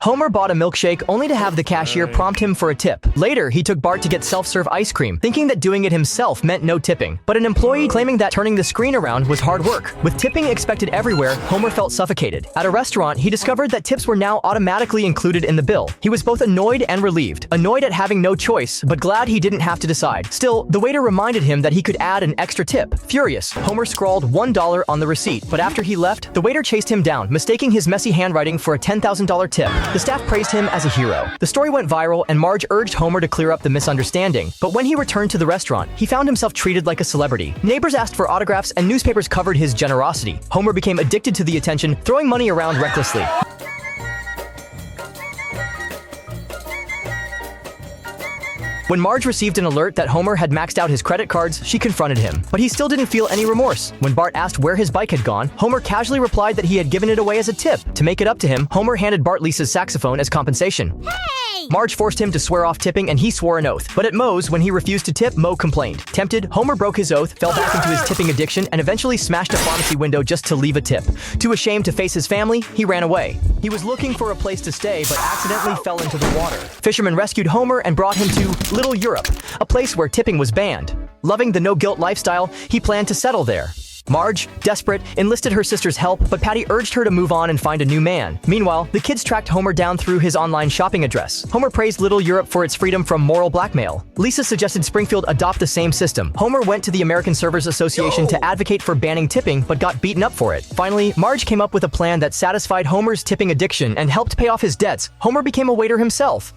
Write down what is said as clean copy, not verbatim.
Homer bought a milkshake only to have the cashier prompt him for a tip. Later, he took Bart to get self-serve ice cream, thinking that doing it himself meant no tipping. But an employee claiming that turning the screen around was hard work. With tipping expected everywhere, Homer felt suffocated. At a restaurant, he discovered that tips were now automatically included in the bill. He was both annoyed and relieved. Annoyed at having no choice, but glad he didn't have to decide. Still, the waiter reminded him that he could add an extra tip. Furious, Homer scrawled $1 on the receipt, but after he left, the waiter chased him down, mistaking his messy handwriting for a $10,000 tip. The staff praised him as a hero. The story went viral, and Marge urged Homer to clear up the misunderstanding. But when he returned to the restaurant, he found himself treated like a celebrity. Neighbors asked for autographs, and newspapers covered his generosity. Homer became addicted to the attention, throwing money around recklessly. When Marge received an alert that Homer had maxed out his credit cards, she confronted him. But he still didn't feel any remorse. When Bart asked where his bike had gone, Homer casually replied that he had given it away as a tip. To make it up to him, Homer handed Bart Lisa's saxophone as compensation. Marge forced him to swear off tipping, and he swore an oath. But at Moe's, when he refused to tip, Moe complained. Tempted, Homer broke his oath, fell back into his tipping addiction, and eventually smashed a pharmacy window just to leave a tip. Too ashamed to face his family, he ran away. He was looking for a place to stay, but accidentally fell into the water. Fishermen rescued Homer and brought him to Little Europe, a place where tipping was banned. Loving the no-guilt lifestyle, he planned to settle there. Marge, desperate, enlisted her sister's help, but Patty urged her to move on and find a new man. Meanwhile, the kids tracked Homer down through his online shopping address. Homer praised Little Europe for its freedom from moral blackmail. Lisa suggested Springfield adopt the same system. Homer went to the American Servers Association to advocate for banning tipping, but got beaten up for it. Finally, Marge came up with a plan that satisfied Homer's tipping addiction and helped pay off his debts. Homer became a waiter himself.